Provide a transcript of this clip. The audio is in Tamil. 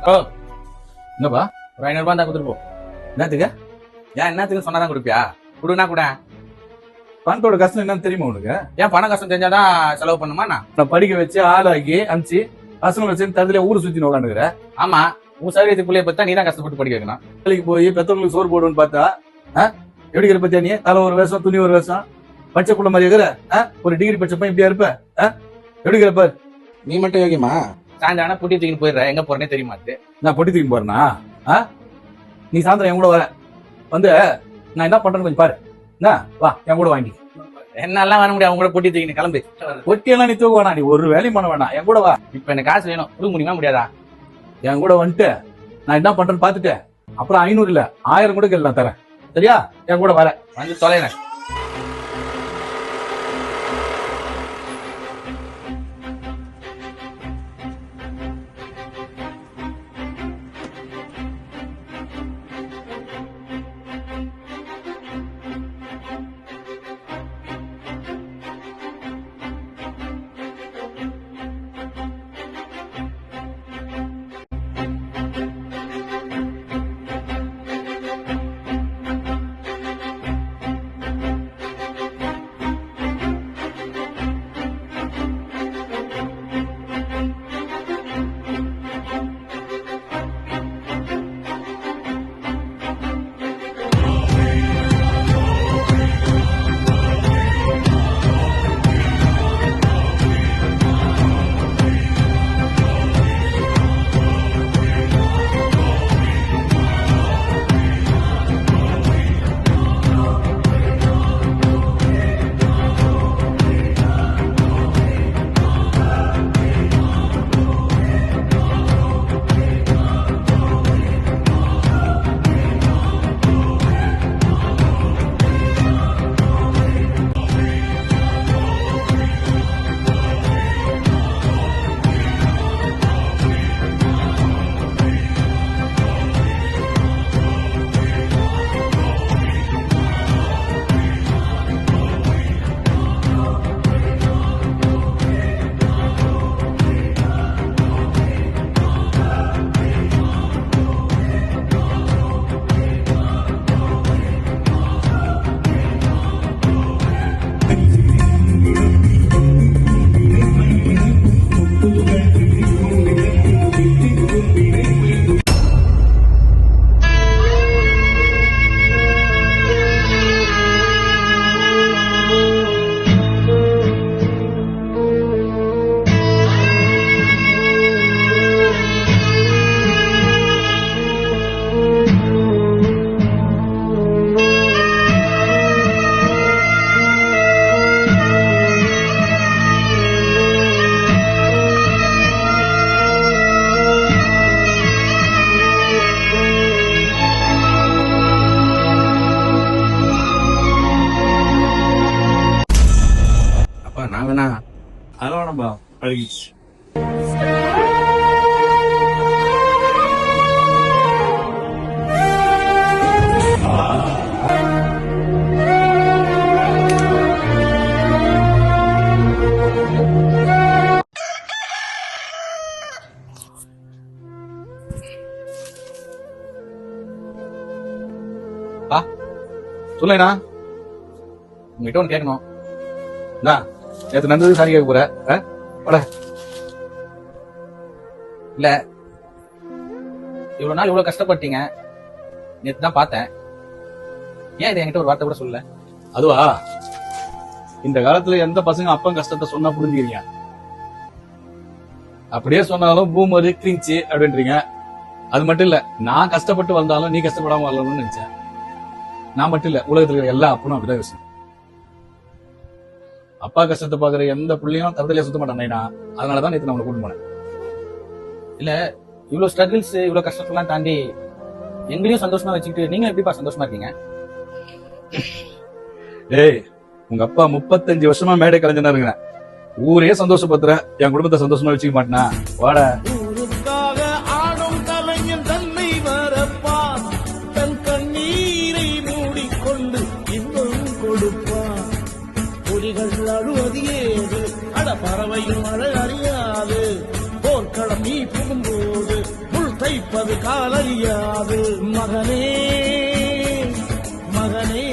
ஓ என்னப்பா ஒரு 500 ரூபாய் தான் கொடுத்துட்டு போ. என்னத்துக்கு? ஏன் என்னத்துக்கு சொன்னாதான் கொடுப்பியா? கொடுனா கூட. பணத்தோட கஷ்டம் என்னன்னு தெரியுமா உனக்கு? ஏன் பண கஷ்டம் தெரிஞ்சாதான் செலவு பண்ணுமா? நான் படிக்க வச்சு ஆளாக்கி அனுப்பிச்சு பசங்களை வச்சு தகுதியில ஊரை சுத்தி நோக்காண்டுக்கிற. ஆமா, உன் சௌகரியத்துக்குள்ளே பார்த்தா நீ தான் கஷ்டப்பட்டு படிக்க வைக்கணும். வேலைக்கு போய் பெத்தவங்களுக்கு சோறு போடுன்னு பார்த்தா எப்படி இருப்ப? நீ தலை ஒரு வேஷம் துணி ஒரு வேஷம் பச்சைக்குள்ள மாதிரி இருக்கிற ஒரு டிகிரி பச்சப்ப இப்படியா இருப்ப? எப்படி இருப்ப? நீ மட்டும் யோகியமா? சாயந்தரம் புட்டி தூக்கிட்டு போயிடுற, எங்க போறேனே தெரியுமா? நான் பொட்டி தூக்கி போறேனா? நீ சாயந்தரம் என் கூட வர வந்து நான் என்ன பண்றேன்னு கொஞ்சம் பாரு. என்ன வா என் கூட வாங்கி. என்னெல்லாம் வர முடியாது, அவங்க கூட பொட்டி தூக்கிட்டு கிளம்பு. பொட்டியெல்லாம் நீ தூக்க வேணாம், நீ ஒரு வேலையும் பண்ண வேணாம், என் கூட வா. இப்ப எனக்கு காசு வேணும், கொடுக்க முடியுமா முடியாதா? என் கூட வந்துட்டு நான் என்ன பண்றேன்னு பாத்துட்டு அப்புறம் 500 இல்ல 1000 கூட கேள்வி நான் தரேன். சரியா? என் கூட வர வந்து தொலைறேன். நான் வேணா அதெல்லாம் வேணாம்பா, பழகிச்சு. சொல்லுண்ணா, உங்ககிட்ட ஒன்று கேட்கணும். நேற்று நடந்தது சாரி கேட்க போற? இல்ல, இவ்வளவு நாள் இவ்வளவு கஷ்டப்பட்டீங்க, நேற்று தான் பார்த்தேன். ஏன் இதை என்கிட்ட ஒரு வார்த்தை கூட சொல்லல? அதுவா, இந்த காலத்துல எந்த பசங்க அப்பன் கஷ்டத்தை சொன்னா புரிஞ்சுக்கிறீங்க? அப்படியே சொன்னாலும் பூமரு கிரிஞ்சி அப்படின்றீங்க. அது மட்டும் இல்ல, நான் கஷ்டப்பட்டு வந்தாலும் நீ கஷ்டப்படாம வரணும்னு நினைச்சேன். நான் மட்டும் இல்ல, உலகத்துல இருக்கிற எல்லா அப்பனும் அப்படிதான் யோசிச்சு. அப்பா கஷ்டத்தை பாக்குற எந்த பிள்ளையும் தரத்திலே சுத்த மாட்டான். அதனாலதான் நேற்று நான் உங்களை கூட்டு போனேன். இல்ல, இவ்வளவு ஸ்ட்ரகிள்ஸ் இவ்வளவு கஷ்டத்தெல்லாம் தாண்டி எங்களையும் சந்தோஷமா வச்சுக்கிட்டு நீங்க எப்படிப்பா சந்தோஷமா இருக்கீங்க? டேய், உங்க அப்பா 35 வருஷமா மேடை கலைஞனா இருக்கிறேன். ஊரே சந்தோஷப்படுத்துற, என் குடும்பத்தை சந்தோஷமா வச்சுக்க மாட்டேனா? வாட. அழுவது ஏது? அட பறவையும் மழை அறியாது. போர்க்களம் நீ புகும்போது முள் உழைப்பது காலறியாது மகனே மகனே